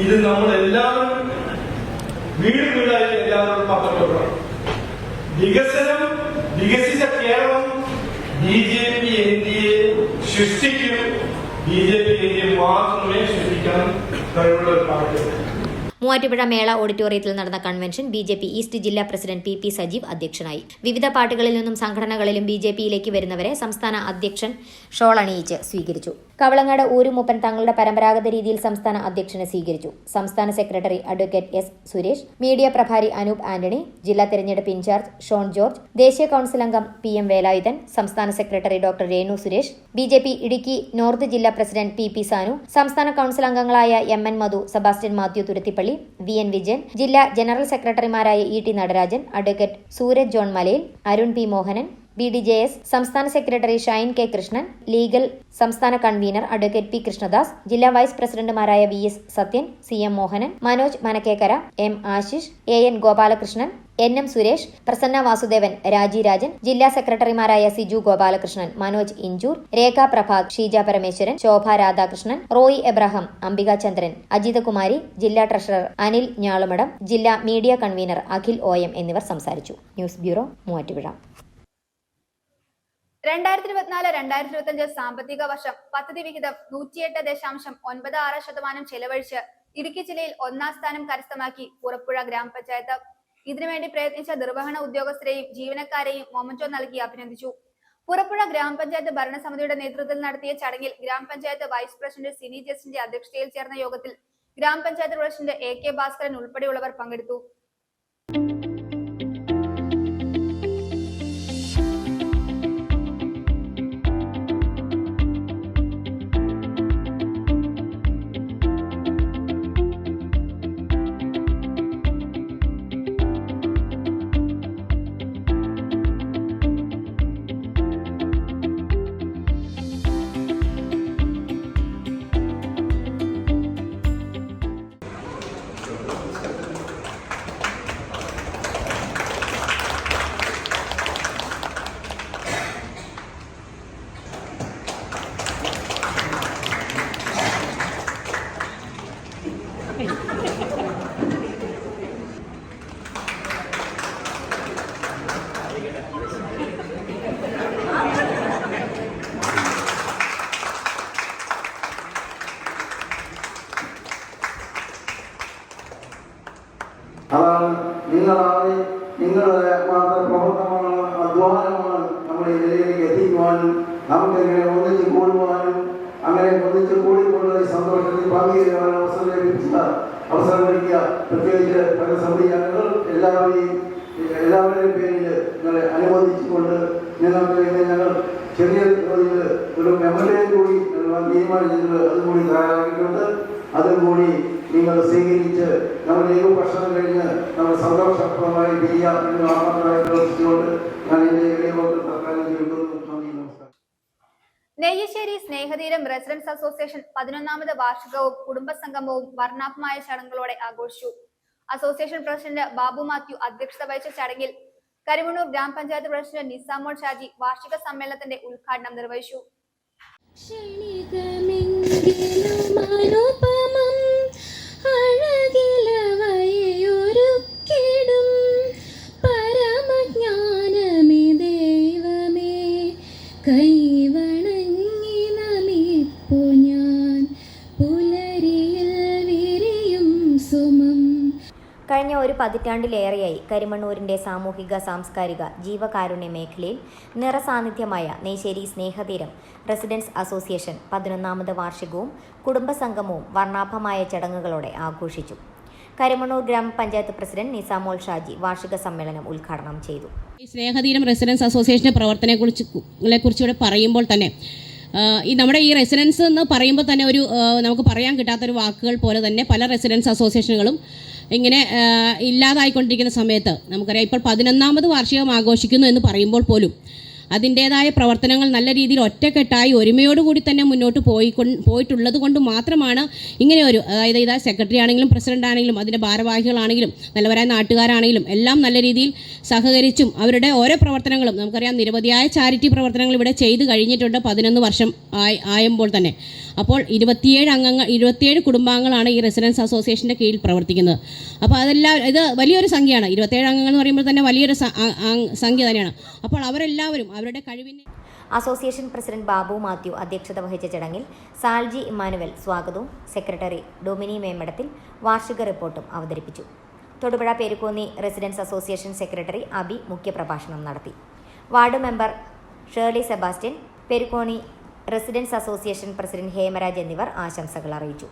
ഇത് നമ്മളെല്ലാവരും വീടായി എല്ലാവരും പങ്കെടുക്കണം. വികസനം, വികസിത കേരളം BJP NDA സൃഷ്ടിക്കും. BJP NDA മാത്രമേ സൃഷ്ടിക്കാൻ കഴിവുള്ള ഒരു പാർട്ടിയാണ്. മൂവാറ്റുപുഴ മേള ഓഡിറ്റോറിയത്തിൽ നടന്ന കൺവെൻഷൻ BJP ഈസ്റ്റ് ജില്ലാ പ്രസിഡന്റ് PP സജീവ് അധ്യക്ഷനായി. വിവിധ പാർട്ടികളിൽ നിന്നും സംഘടനകളിലും BJPയിലേക്ക് വരുന്നവരെ സംസ്ഥാന അധ്യക്ഷൻ ഷോൾ അണിയിച്ച് സ്വീകരിച്ചു. കവളങ്ങാട് ഊരുമൂപ്പൻ തങ്ങളുടെ പരമ്പരാഗത രീതിയിൽ സംസ്ഥാന അധ്യക്ഷനെ സ്വീകരിച്ചു. സംസ്ഥാന secretary advocate S Suresh, media പ്രഭാരി അനൂപ് ആന്റണി, ജില്ലാ തെരഞ്ഞെടുപ്പ് ഇൻചാർജ് ഷോൺ ജോർജ്, ദേശീയ കൌൺസിൽ അംഗം PM വേലായുധൻ, സംസ്ഥാന secretary doctor Renu Suresh, BJP Idukki north ജില്ലാ പ്രസിഡന്റ് PP സാനു, സംസ്ഥാന കൌൺസിൽ അംഗങ്ങളായ MN മധു, സെബാസ്റ്റ്യൻ മാത്യു തുരുത്തിപ്പള്ളി, VN വിജയൻ, ജില്ലാ ജനറൽ സെക്രട്ടറിമാരായ ET Natarajan, advocate Sooraj John Malayil, Arun P Mohanan, BDJS സംസ്ഥാന secretary Shine K Krishnan, legal സംസ്ഥാന കൺവീനർ അഡ്വക്കേറ്റ് P കൃഷ്ണദാസ്, ജില്ലാ വൈസ് പ്രസിഡന്റുമാരായ VS Sathyan, CM Mohanan, Manoj Manakkekkara, M Ashish, AN Gopalakrishnan, NM Suresh, Prasanna Vasudevan, രാജി രാജൻ, ജില്ലാ സെക്രട്ടറിമാരായ സിജു ഗോപാലകൃഷ്ണൻ, മനോജ് ഇഞ്ചൂർ, രേഖ പ്രഭാത്, ഷീജ പരമേശ്വരൻ, ശോഭ രാധാകൃഷ്ണൻ, റോയി എബ്രഹാം, അംബിക ചന്ദ്രൻ, അജിതകുമാരി, ജില്ലാ ട്രഷറർ അനിൽ ഞാളുമടം, ജില്ലാ മീഡിയ കൺവീനർ അഖിൽ OM എന്നിവർ സംസാരിച്ചു. News bureau, Muvattupuzha. 2024-2025 സാമ്പത്തിക വർഷം പദ്ധതി വിഹിതം 108.96% ചെലവഴിച്ച് ഇടുക്കി ജില്ലയിൽ 1ാം സ്ഥാനം കരസ്ഥമാക്കി പുറപ്പുഴ ഗ്രാമപഞ്ചായത്ത്. ഇതിനുവേണ്ടി പ്രയത്നിച്ച നിർവഹണ ഉദ്യോഗസ്ഥരെയും ജീവനക്കാരെയും മൊമന്റോ നൽകി അഭിനന്ദിച്ചു. പുറപ്പുഴ ഗ്രാമപഞ്ചായത്ത് ഭരണസമിതിയുടെ നേതൃത്വത്തിൽ നടത്തിയ ചടങ്ങിൽ ഗ്രാമപഞ്ചായത്ത് വൈസ് പ്രസിഡന്റ് സിനി ജസ്റ്റിന്റെ അധ്യക്ഷതയിൽ ചേർന്ന യോഗത്തിൽ ഗ്രാമപഞ്ചായത്ത് പ്രസിഡന്റ് AK ഭാസ്കരൻ ഉൾപ്പെടെയുള്ളവർ പങ്കെടുത്തു. അതാണ് നിങ്ങളുടെ മാത്രം പ്രവർത്തനമാണ്, അധ്വാനമാണ് നമ്മളെ ഇതിലേക്ക് എത്തിക്കുവാനും നമുക്കെങ്ങനെ ഒന്നിച്ച് കൂടുവാനും അങ്ങനെ ഒന്നിച്ച് കൂടിക്കൊണ്ട് സന്തോഷത്തിൽ പങ്കുചേരുവാൻ അവസരം ലഭിച്ച അവസരം ലഭിക്കുക. പ്രത്യേകിച്ച് ഭരണസമിതി അംഗങ്ങൾ എല്ലാവരുടെയും പേരിൽ നിങ്ങളെ അനുമോദിച്ചുകൊണ്ട് ഞങ്ങൾക്ക് ഇന്ന് ഞങ്ങൾ ചെറിയ തോതിൽ ഒരു MLA കൂടി തീരുമാനിച്ചിട്ടുണ്ട്. അതുകൂടി തയ്യാറാക്കിയിട്ടുണ്ട്. അതും കൂടി നിങ്ങൾ സ്വീകരിച്ച് നമ്മുടെ ഏത് ഭക്ഷണം കഴിഞ്ഞ് നമ്മൾ സന്തോഷപ്രദമായി ചെയ്യാം എന്ന് ആത്മാർത്ഥമായി പ്രവർത്തിച്ചുകൊണ്ട് ഞാൻ എൻ്റെ ഇടയിലോട്ട് തൽക്കാലം ചെയ്യുന്നു. നന്ദി, നമസ്കാരം. നെയ്യശ്ശേരി സ്നേഹതീരം റെസിഡൻസ് അസോസിയേഷൻ 11ാമത് വാർഷികവും കുടുംബസംഗമവും വർണ്ണാഭമായ ചടങ്ങുകളോടെ ആഘോഷിച്ചു. അസോസിയേഷൻ പ്രസിഡന്റ് ബാബു മാത്യു അധ്യക്ഷത വഹിച്ച ചടങ്ങിൽ കരിമണ്ണൂർ ഗ്രാമപഞ്ചായത്ത് പ്രസിഡന്റ് നിസാമോൾ ഷാജി വാർഷിക സമ്മേളനത്തിന്റെ ഉദ്ഘാടനം നിർവഹിച്ചു. അഴകില വയേ കഴിഞ്ഞ ഒരു പതിറ്റാണ്ടിലേറെയായി കരിമണ്ണൂരിന്റെ സാമൂഹിക സാംസ്കാരിക ജീവകാരുണ്യ മേഖലയിൽ നിറസാന്നിധ്യമായ നെയ്ശ്ശേരി സ്നേഹതീരം റെസിഡൻസ് അസോസിയേഷൻ 11ാമത് വാർഷികവും കുടുംബസംഗമവും വർണ്ണാഭമായ ചടങ്ങുകളോടെ ആഘോഷിച്ചു. കരിമണ്ണൂർ ഗ്രാമപഞ്ചായത്ത് പ്രസിഡന്റ് നിസാമോൾ ഷാജി വാർഷിക സമ്മേളനം ഉദ്ഘാടനം ചെയ്തു. സ്നേഹതീരം റെസിഡൻസ് അസോസിയേഷന്റെ പ്രവർത്തനങ്ങളെക്കുറിച്ച് പറയുമ്പോൾ തന്നെ നമ്മുടെ ഈ റെസിഡൻസ് എന്ന് പറയുമ്പോൾ തന്നെ ഒരു നമുക്ക് പറയാൻ കിട്ടാത്തൊരു വാക്കുകൾ പോലെ തന്നെ പല റെസിഡൻസ് അസോസിയേഷനുകളും ഇങ്ങനെ ഇല്ലാതായിക്കൊണ്ടിരിക്കുന്ന സമയത്ത് നമുക്കറിയാം ഇപ്പോൾ 11ാമത് വാർഷികം ആഘോഷിക്കുന്നു എന്ന് പറയുമ്പോൾ പോലും അതിൻ്റേതായ പ്രവർത്തനങ്ങൾ നല്ല രീതിയിൽ ഒറ്റക്കെട്ടായി ഒരുമയോടുകൂടി തന്നെ മുന്നോട്ട് പോയിട്ടുള്ളത് കൊണ്ട് മാത്രമാണ് ഇങ്ങനെ ഒരു അതായത് ഇതാ സെക്രട്ടറി ആണെങ്കിലും പ്രസിഡന്റ് ആണെങ്കിലും അതിൻ്റെ ഭാരവാഹികളാണെങ്കിലും നല്ലവരായ നാട്ടുകാരാണെങ്കിലും എല്ലാം നല്ല രീതിയിൽ സഹകരിച്ചും അവരുടെ ഓരോ പ്രവർത്തനങ്ങളും നമുക്കറിയാം നിരവധിയായ ചാരിറ്റി പ്രവർത്തനങ്ങൾ ഇവിടെ ചെയ്തു കഴിഞ്ഞിട്ടുണ്ട് 11 വർഷം ആയുമ്പോൾ തന്നെ. അപ്പോൾ 27 കുടുംബാംഗങ്ങളാണ് ഈ റെസിഡൻസ് അസോസിയേഷൻ്റെ കീഴിൽ പ്രവർത്തിക്കുന്നത്. അപ്പോൾ അതെല്ലാം ഇത് വലിയൊരു സംഖ്യയാണ്. 27 അംഗങ്ങൾ എന്ന് പറയുമ്പോൾ തന്നെ വലിയൊരു സംഖ്യ തന്നെയാണ്. അപ്പോൾ അവരെല്ലാവരും അവരുടെ കഴിവിനെ. അസോസിയേഷൻ പ്രസിഡന്റ് ബാബു മാത്യു അധ്യക്ഷത വഹിച്ച ചടങ്ങിൽ സാൽജി ഇമ്മാനുവൽ സ്വാഗതവും സെക്രട്ടറി ഡൊമിനി മേമടത്തിൽ വാർഷിക റിപ്പോർട്ടും അവതരിപ്പിച്ചു. Thodupuzha Perukonni residents association secretary Abi മുഖ്യപ്രഭാഷണം നടത്തി. Ward member Shirley Sebastian, Perukonni residents association president Hemaraj എന്നിവർ ആശംസകൾ അറിയിച്ചു.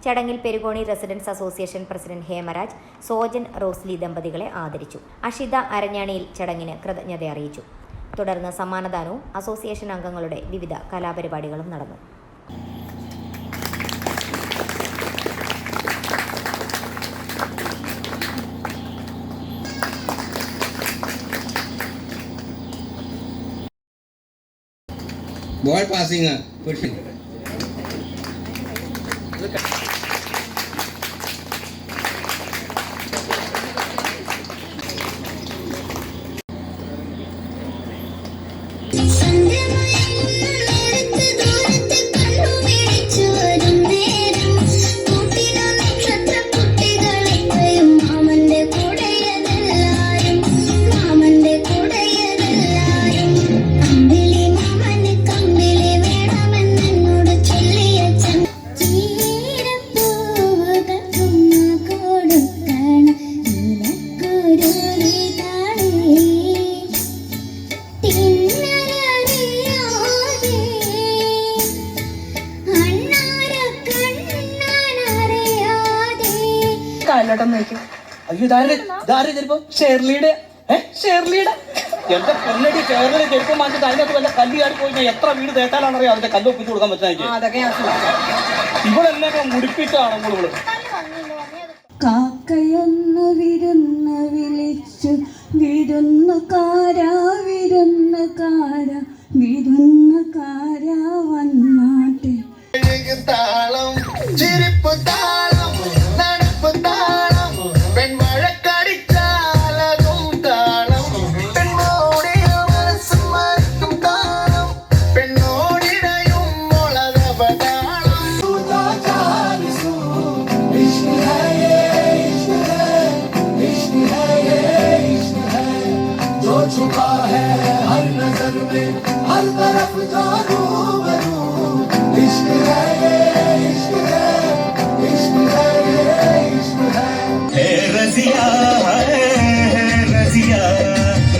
ചടങ്ങിൽ Perukoni residents association president Hemaraj, Sojan Rosely ദമ്പതികളെ ആദരിച്ചു. അഷിത അരഞ്ഞാണിയിൽ ചടങ്ങിന് കൃതജ്ഞത അറിയിച്ചു. തുടർന്ന് സമ്മാനദാനവും അസോസിയേഷൻ അംഗങ്ങളുടെ വിവിധ കലാപരിപാടികളും നടന്നു. Ball passing, pushing. ഷെർലിയുടെ എന്റെ പൊന്നടി ഷെർലിയുടെ ചെരുപ്പം മാറ്റിട്ട് അതിനകത്ത് വല്ല കല്ല് കയറി പോയി ഞാൻ എത്ര വീട് തേട്ടാലാണെന്നറിയാം അതിന്റെ കല്ല് ഒപ്പിച്ച് കൊടുക്കാൻ പറ്റുന്ന ഇവളെല്ലാം മുടിപ്പിച്ചാണ് നമ്മള്. കാക്കയൊന്നു വിരുന്ന് വിളിച്ചു വിരുന്നുകാരാ വന്നാട്ടെ. താളം ചിരിപ്പ് താളം നടപ്പ് താളം പെൺവഴക്കടിച്ചാലതും താളം പെണ്ണോടിയ മനസ്സും മറക്കും താളം പെണ്ണോടിടയും മുളകപതാളം. जो छुपा है हर नजर में हर तरफ जानो बनो इश्क है ये इश्क है इश्क है ये इश्क है रजिया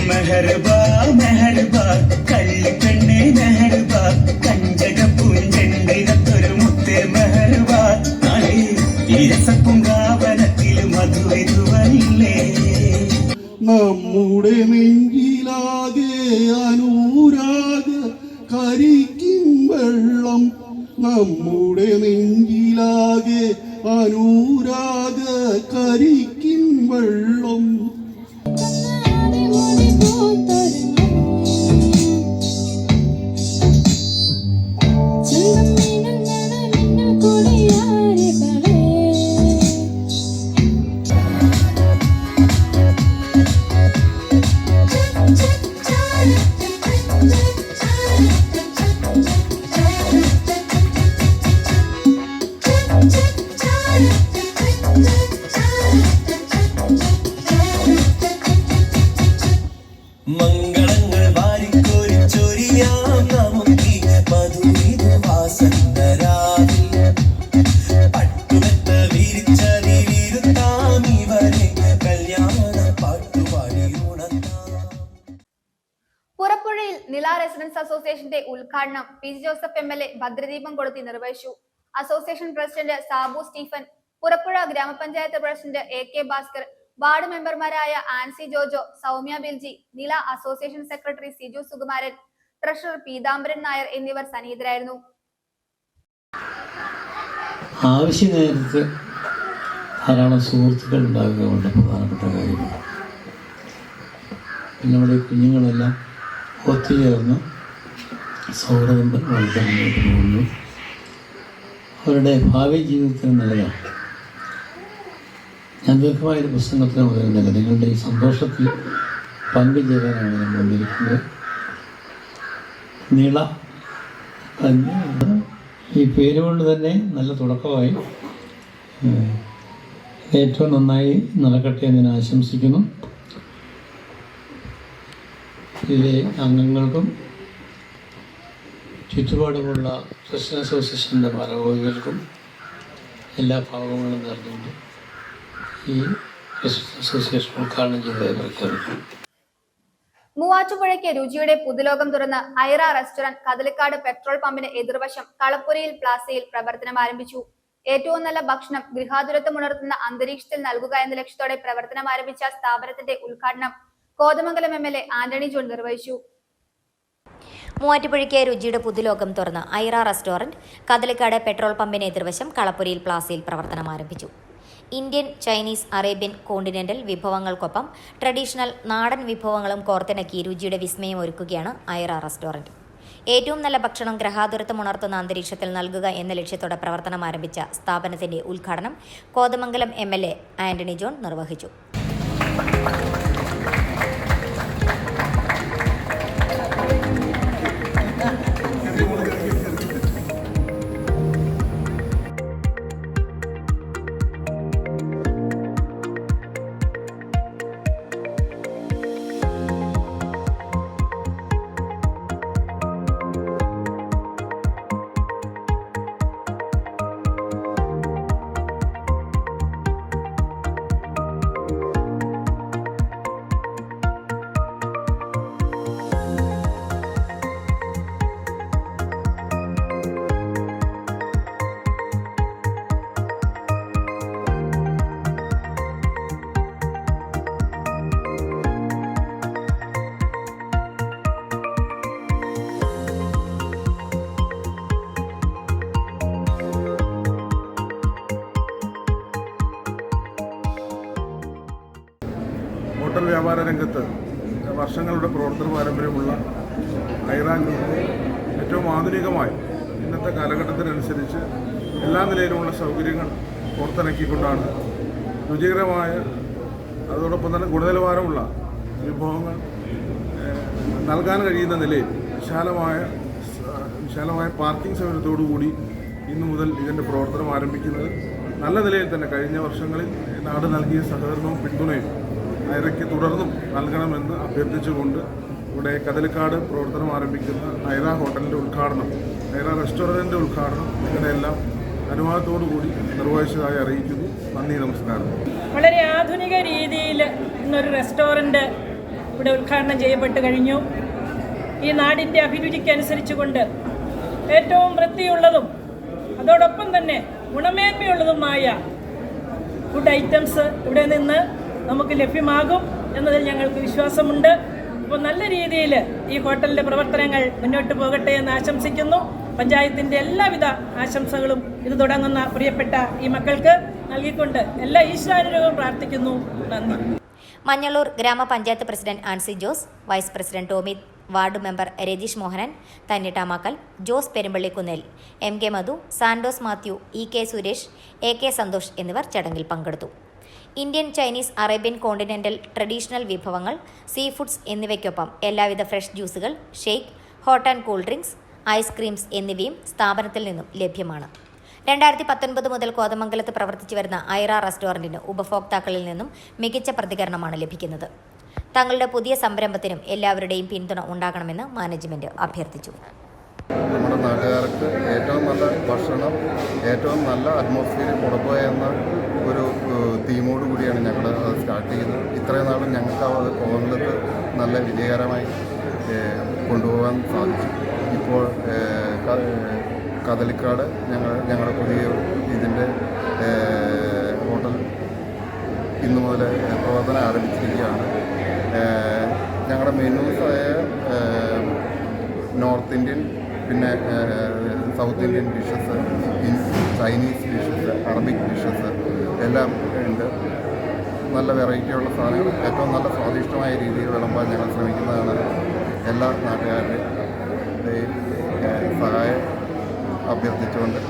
मेहरबा मेहरबा कल्ली പെണ്ണേ മെഹർബാ കഞ്ചക പൂഞ്ചെണ്ടിനത്തൊരു മുത്തേ മെഹർബാ നാളെ ഈ രസപ്പുങ്കാവനത്തിൽ മധുവരുവല്ലേ. നമ്മുടെ നെഞ്ചിലാകെ അനുരാഗ കരിക്കും വെള്ളം നമ്മുടെ നെഞ്ചിലാകെ അനുരാഗ കരിക്കും വെള്ളം. റെസിഡൻസ് അസോസിയേഷന്റെ ഉദ്ഘാടനം പി ജോസഫ് MLA ഭദ്രദീപം കൊളുത്തി നിർവഹിച്ചു. Association president Sabu Stephen, Purappuzha ഗ്രാമപഞ്ചായത്ത് പ്രസിഡന്റ് AK ഭാസ്കർ, വാർഡ് മെമ്പർമാരായ ആൻസി ജോജോ, സൗമ്യ ബിൽജി, നില association secretary Siju Sukumaran, treasurer Peethambaran Nair എന്നിവർ സന്നിഹിതരായിരുന്നു. ആവശ്യ നേരത്ത് ധാരാളം സുഹൃത്തുക്കൾ ഉണ്ടാകുക വളരെ പ്രധാനപ്പെട്ട കാര്യമാണ്. പിന്നെ നമ്മുടെ കുഞ്ഞുങ്ങളെല്ലാം ഒത്തുചേർന്ന് സൗഹൃദം വളർത്താൻ മുന്നോട്ട് പോകുന്നു. അവരുടെ ഭാവി ജീവിതത്തിന് നല്ലതാണ്. ഞാൻ ദീർഘമായൊരു പ്രസംഗത്തിന് പറയുന്നില്ല, നിങ്ങളുടെ ഈ സന്തോഷത്തിൽ പങ്കുചേരാനാണ് ഞാൻ വന്നിരിക്കുന്നത്. നീള ഈ പേരുകൊണ്ട് തന്നെ നല്ല തുടക്കമായി. ഏറ്റവും നന്നായി നടക്കട്ടെ എന്ന് ഞാൻ ആശംസിക്കുന്നു. ഇതിലെ അംഗങ്ങൾക്കും ചുറ്റുപാടുമുള്ള ക്രിസ്ത്യൻ അസോസിയേഷൻ്റെ ഭാരവാഹികൾക്കും എല്ലാ ഭാവങ്ങളും നേർന്നുകൊണ്ട് ഈ ക്രിസ്ത്യൻ അസോസിയേഷൻ ഉദ്ഘാടനം ചെയ്തതായി പ്രഖ്യാപിക്കും. മൂവാറ്റുപുഴയ്ക്ക് രുചിയുടെ പുതുലോകം തുറന്ന് ഐറ റെസ്റ്റോറന്റ് കദളിക്കാട് പെട്രോൾ പമ്പിന് എതിർവശം കളപ്പുരയിൽ പ്ലാസയിൽ പ്രവർത്തനം ആരംഭിച്ചു. ഏറ്റവും നല്ല ഭക്ഷണം ഗൃഹാതുരത്വമുണർത്തുന്ന അന്തരീക്ഷത്തിൽ നൽകുക എന്ന ലക്ഷ്യത്തോടെ പ്രവർത്തനം ആരംഭിച്ച സ്ഥാപനത്തിന്റെ ഉദ്ഘാടനം കോതമംഗലം MLA ആന്റണി ജോൺ നിർവഹിച്ചു. മൂവാറ്റുപുഴയ്ക്ക് രുചിയുടെ പുതുലോകം തുറന്ന് ഐറ റെസ്റ്റോറന്റ് കദളിക്കാട് പെട്രോൾ പമ്പിന് എതിർവശം കളപ്പുരയിൽ പ്ലാസയിൽ പ്രവർത്തനം ആരംഭിച്ചു. ഇന്ത്യൻ, ചൈനീസ്, അറേബ്യൻ, കോണ്ടിനെന്റൽ വിഭവങ്ങൾക്കൊപ്പം ട്രഡീഷണൽ നാടൻ വിഭവങ്ങളും കോർത്തിണക്കി രുചിയുടെ വിസ്മയം ഒരുക്കുകയാണ് ഐറ റെസ്റ്റോറന്റ്. ഏറ്റവും നല്ല ഭക്ഷണം ഗ്രഹാതുരത്വം ഉണർത്തുന്ന അന്തരീക്ഷത്തിൽ നൽകുക എന്ന ലക്ഷ്യത്തോടെ പ്രവർത്തനം ആരംഭിച്ച സ്ഥാപനത്തിന്റെ ഉദ്ഘാടനം കോതമംഗലം MLA ആന്റണി ജോൺ നിർവഹിച്ചു. ഹോട്ടൽ വ്യാപാര രംഗത്ത് വർഷങ്ങളുടെ പ്രവർത്തന പാരമ്പര്യമുള്ള ഐറ ഗ്രൂപ്പ് ഏറ്റവും ആധുനികമായി ഇന്നത്തെ കാലഘട്ടത്തിനനുസരിച്ച് എല്ലാ നിലയിലുമുള്ള സൗകര്യങ്ങൾ പുറത്തിറക്കിക്കൊണ്ടാണ് രുചികരമായ അതോടൊപ്പം തന്നെ ഗുണനിലവാരമുള്ള വിഭവങ്ങൾ നൽകാൻ കഴിയുന്ന നിലയിൽ വിശാലമായ പാർക്കിംഗ് സൗകര്യത്തോടുകൂടി ഇന്നു മുതൽ ഇതിൻ്റെ പ്രവർത്തനം ആരംഭിക്കുന്നത്. നല്ല നിലയിൽ തന്നെ കഴിഞ്ഞ വർഷങ്ങളിൽ നാട് നൽകിയ സഹകരണവും പിന്തുണയും ഐറയ്ക്ക് തുടർന്നും നൽകണമെന്ന് അഭ്യർത്ഥിച്ചുകൊണ്ട് ഇവിടെ കദളിക്കാട് പ്രവർത്തനം ആരംഭിക്കുന്ന ഐറ ഹോട്ടലിൻ്റെ ഉദ്ഘാടനം, ഐറ റെസ്റ്റോറൻറ്റിൻ്റെ ഉദ്ഘാടനം ഇങ്ങനെയെല്ലാം അനുവാദത്തോടുകൂടി നിർവഹിച്ചതായി അറിയിക്കുന്നു. നന്ദി, നമസ്കാരം. വളരെ ആധുനിക രീതിയിൽ ഇന്നൊരു റെസ്റ്റോറൻറ്റ് ഇവിടെ ഉദ്ഘാടനം ചെയ്യപ്പെട്ട് കഴിഞ്ഞു. ഈ നാടിൻ്റെ അഭിരുചിക്കനുസരിച്ചുകൊണ്ട് ഏറ്റവും വൃത്തിയുള്ളതും അതോടൊപ്പം തന്നെ ഗുണമേന്മയുള്ളതുമായ ഫുഡ് ഐറ്റംസ് ഇവിടെ നിന്ന് നമുക്ക് ലഭ്യമാകും എന്നതിൽ ഞങ്ങൾക്ക് വിശ്വാസമുണ്ട്. അപ്പോൾ നല്ല രീതിയിൽ ഈ ഹോട്ടലിൻ്റെ പ്രവർത്തനങ്ങൾ മുന്നോട്ട് പോകട്ടെ എന്ന് ആശംസിക്കുന്നു. പഞ്ചായത്തിൻ്റെ എല്ലാവിധ ആശംസകളും ഇത് തുടങ്ങുന്ന പ്രിയപ്പെട്ട ഈ മക്കൾക്ക് നൽകിക്കൊണ്ട് എല്ലാ ഈശ്വരാനുഗ്രഹവും പ്രാർത്ഥിക്കുന്നു. നന്ദി. Manjalloor gramapanchayat president Ancy Jose, vice president Tomy, ward member Ratheesh Mohanan, Thannittamakkal, Jose Perumpallikunnel, MK Madhu, Sandos Mathew, EK Suresh, AK Santhosh എന്നിവർ ചടങ്ങിൽ പങ്കെടുത്തു. Indian, Chinese, Arabian, continental, traditional വിഭവങ്ങൾ, സീ ഫുഡ്സ് എന്നിവയ്ക്കൊപ്പം എല്ലാവിധ ഫ്രഷ് ജ്യൂസുകൾ, shake, hot and cool drinks, ice creams എന്നിവയും സ്ഥാപനത്തിൽ നിന്നും ലഭ്യമാണ്. 2019 മുതൽ കോതമംഗലത്ത് പ്രവർത്തിച്ചു വരുന്ന ഐറ റെസ്റ്റോറൻറ്റിന് ഉപഭോക്താക്കളിൽ നിന്നും മികച്ച പ്രതികരണമാണ് ലഭിക്കുന്നത്. തങ്ങളുടെ പുതിയ സംരംഭത്തിനും എല്ലാവരുടെയും പിന്തുണ ഉണ്ടാകണമെന്ന് മാനേജ്മെന്റ് അഭ്യർത്ഥിച്ചു. നമ്മുടെ നാട്ടുകാർക്ക് ഏറ്റവും നല്ല ഭക്ഷണം, ഏറ്റവും നല്ല അറ്റ്മോസ്ഫിയർ കൊടുക്കുക എന്ന ഒരു തീമോട് കൂടിയാണ് ഞങ്ങൾ സ്റ്റാർട്ട് ചെയ്തത്. ഇത്രയും നാളും ഞങ്ങൾക്ക് കോതമംഗലത്ത് നല്ല വിജയകരമായി കൊണ്ടുപോകാൻ സാധിച്ചു. ഇപ്പോൾ കദളിക്കാട് ഞങ്ങളുടെ പുതിയ ഇതിൻ്റെ ഹോട്ടൽ ഇന്നു മുതൽ പ്രവർത്തനം ആരംഭിച്ചിരിക്കുകയാണ്. ഞങ്ങളുടെ മെനൂസായ നോർത്ത് ഇന്ത്യൻ, പിന്നെ south Indian dishes, Chinese dishes, Arabic dishes എല്ലാം ഉണ്ട്. നല്ല വെറൈറ്റിയുള്ള സാധനങ്ങൾ ഏറ്റവും നല്ല സ്വാദിഷ്ടമായ രീതിയിൽ വിളമ്പാൻ ഞങ്ങൾ ശ്രമിക്കുന്നതാണ്. എല്ലാ നാട്ടുകാരുടെയും സഹായം അഭ്യർത്ഥിച്ചുകൊണ്ട്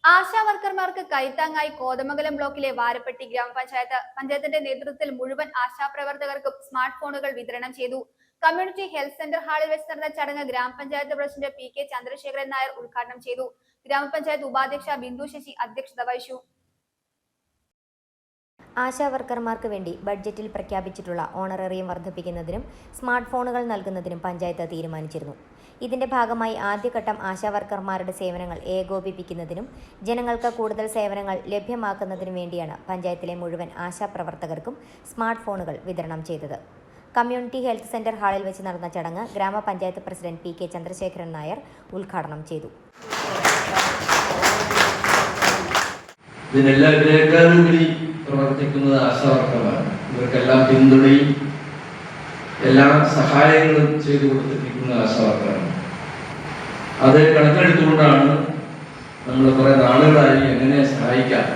ആശാ വർക്കർമാർക്ക് കൈത്താങ്ങായി കോതമംഗലം ബ്ലോക്കിലെ വാരപ്പെട്ടി പഞ്ചായത്തിന്റെ നേതൃത്വത്തിൽ മുഴുവൻ ആശാപ്രവർത്തകർക്കും സ്മാർട്ട് ഫോണുകൾ വിതരണം ചെയ്തു. കമ്മ്യൂണിറ്റി ഹെൽത്ത് സെന്റർ ഹാളിൽ വെച്ച് നടന്ന ചടങ്ങ് ഗ്രാമപഞ്ചായത്ത് president P K Chandrasekharan Nair ഉദ്ഘാടനം ചെയ്തു. ഗ്രാമപഞ്ചായത്ത് ഉപാധ്യക്ഷ ബിന്ദു ശശി അധ്യക്ഷത വഹിച്ചു. ആശാ വർക്കർമാർക്ക് വേണ്ടി ബഡ്ജറ്റിൽ പ്രഖ്യാപിച്ചിട്ടുള്ള ഓണറേറിയം വർദ്ധിപ്പിക്കുന്നതിനും സ്മാർട്ട് ഫോണുകൾ നൽകുന്നതിനും പഞ്ചായത്ത് തീരുമാനിച്ചിരുന്നു. ഇതിന്റെ ഭാഗമായി ആദ്യഘട്ടം ആശാ വർക്കർമാരുടെ സേവനങ്ങൾ ഏകോപിപ്പിക്കുന്നതിനും ജനങ്ങൾക്ക് കൂടുതൽ സേവനങ്ങൾ ലഭ്യമാക്കുന്നതിനും വേണ്ടിയാണ് പഞ്ചായത്തിലെ മുഴുവൻ ആശാപ്രവർത്തകർക്കും സ്മാർട്ട് ഫോണുകൾ വിതരണം ചെയ്തത്. കമ്മ്യൂണിറ്റി ഹെൽത്ത് സെന്റർ ഹാളിൽ വെച്ച് നടന്ന ചടങ്ങ് ഗ്രാമപഞ്ചായത്ത് president P K Chandrasekharan Nair ഉദ്ഘാടനം ചെയ്തു. ഇതിനെല്ലാവരേക്കാളുപരി പ്രവർത്തിക്കുന്നത് ആശാവർക്കർമാരാണ്. ഇവർക്കെല്ലാം പിന്തുണയും എല്ലാ സഹായങ്ങളും ചെയ്തു കൊടുത്തിരിക്കുന്ന ആശാവർക്കറാണ്. അത് കണക്കെടുത്തുകൊണ്ടാണ് നമ്മൾ കുറെ നാളുകളായി എങ്ങനെ സഹായിക്കാം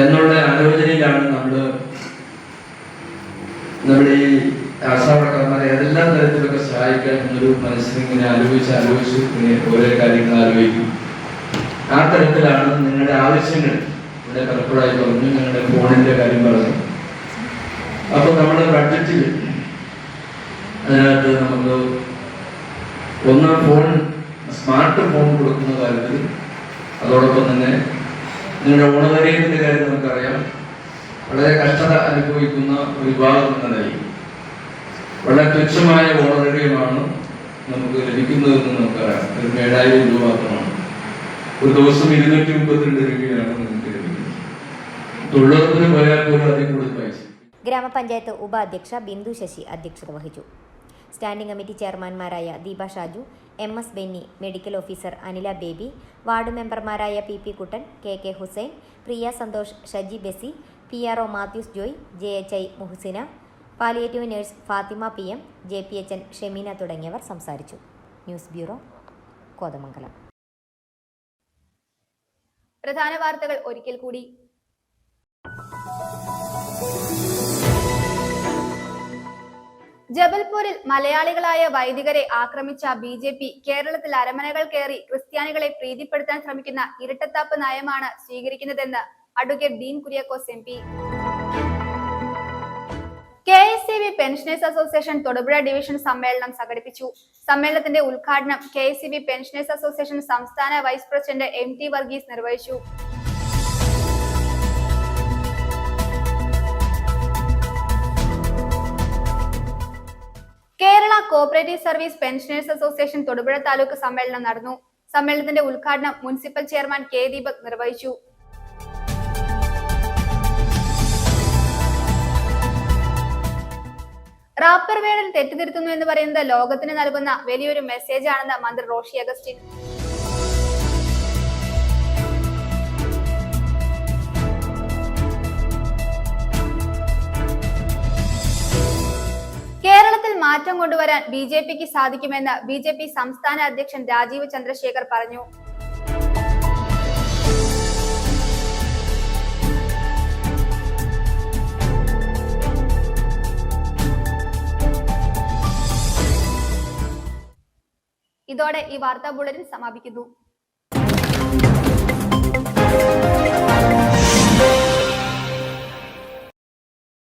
എന്നുള്ള ആലോചനയിലാണ് നമ്മുടെ ഈ ആശാവർക്കർമാരെ ഏതെല്ലാം തരത്തിലൊക്കെ സഹായിക്കാം എന്നൊരു മനസ്സിലിങ്ങനെ ആലോചിച്ച് ഓരോ കാര്യങ്ങൾ ആലോചിക്കും. ആ തരത്തിലാണ് നിങ്ങളുടെ ആവശ്യങ്ങൾ ഇവിടെ പലപ്പോഴായി പറഞ്ഞു. നിങ്ങളുടെ ഫോണിന്റെ കാര്യം പറഞ്ഞു. അപ്പൊ നമ്മുടെ ബഡ്ജറ്റിൽ അതിനകത്ത് നമുക്ക് ഒന്ന് സ്മാർട്ട് ഫോൺ കൊടുക്കുന്ന കാര്യത്തിൽ, അതോടൊപ്പം തന്നെ നിങ്ങളുടെ ഓണറേറിയത്തിന്റെ കാര്യം നമുക്കറിയാം. വളരെ കഷ്ടത അനുഭവിക്കുന്ന ഒരു വിഭാഗം എന്ന നിലയിൽ വളരെ തുച്ഛമായ ഓണറേറിയമാണ് നമുക്ക് ലഭിക്കുന്നതെന്ന് നമുക്കറിയാം. ഒരു 7,000 രൂപ മാത്രമാണ്. ഒരു ദിവസം 232 രൂപയാണ് നമുക്ക് ലഭിക്കുന്നത്. തൊഴിലുറപ്പിന് പോയാൽ പോലും അതിൽ കൂടുതൽ പൈസ. ഗ്രാമപഞ്ചായത്ത് ഉപാധ്യക്ഷ ബിന്ദു ശശി അധ്യക്ഷത വഹിച്ചു. സ്റ്റാൻഡിംഗ് കമ്മിറ്റി ചെയർമാൻമാരായ Deepa Shaju, MS Benny, medical officer Anila Baby, ward മെമ്പർമാരായ PP Kuttan, KK Hussain, Priya Santhosh, Shaji Bessy, PRO Mathews Joy, JHI Muhasina, palliative nurse Fathima PM, JPHN Shemeena തുടങ്ങിയവർ സംസാരിച്ചു. News bureau, Kothamangalam. പ്രധാന വാർത്തകൾ ഒരിക്കൽ കൂടി. ജബൽപൂരിൽ മലയാളികളായ വൈദികരെ ആക്രമിച്ച BJP കേരളത്തിൽ അരമനകൾ കയറി ക്രിസ്ത്യാനികളെ പ്രീതിപ്പെടുത്താൻ ശ്രമിക്കുന്ന ഇരട്ടത്താപ്പ് നയമാണ് സ്വീകരിക്കുന്നതെന്ന് advocate Dean Kuriakose MP. KSCB pensioners association Thodupuzha division സമ്മേളനം സംഘടിപ്പിച്ചു. സമ്മേളനത്തിന്റെ ഉദ്ഘാടനം KSCB പെൻഷനേഴ്സ് അസോസിയേഷൻ സംസ്ഥാന വൈസ് പ്രസിഡന്റ് MT വർഗീസ് നിർവഹിച്ചു. Kerala cooperative service pensioners association Thodupuzha taluk സമ്മേളനം നടന്നു. സമ്മേളനത്തിന്റെ ഉദ്ഘാടനം മുനിസിപ്പൽ ചെയർമാൻ K ദീപക് നിർവഹിച്ചു. റാപ്പർ വേർഡിൽ തെറ്റുതിരുത്തുന്നു എന്ന് പറയുന്നത് ലോകത്തിന് നൽകുന്ന വലിയൊരു മെസ്സേജ് ആണെന്ന് മന്ത്രി റോഷി അഗസ്റ്റിൻ. കേരളത്തിൽ മാറ്റം കൊണ്ടുവരാൻ BJPക്ക് സാധിക്കുമെന്ന് BJP സംസ്ഥാന അധ്യക്ഷൻ രാജീവ് ചന്ദ്രശേഖർ പറഞ്ഞു. ഇതോടെ ഈ വാർത്താ ബുള്ളറ്റിൻ സമാപിക്കുന്നു.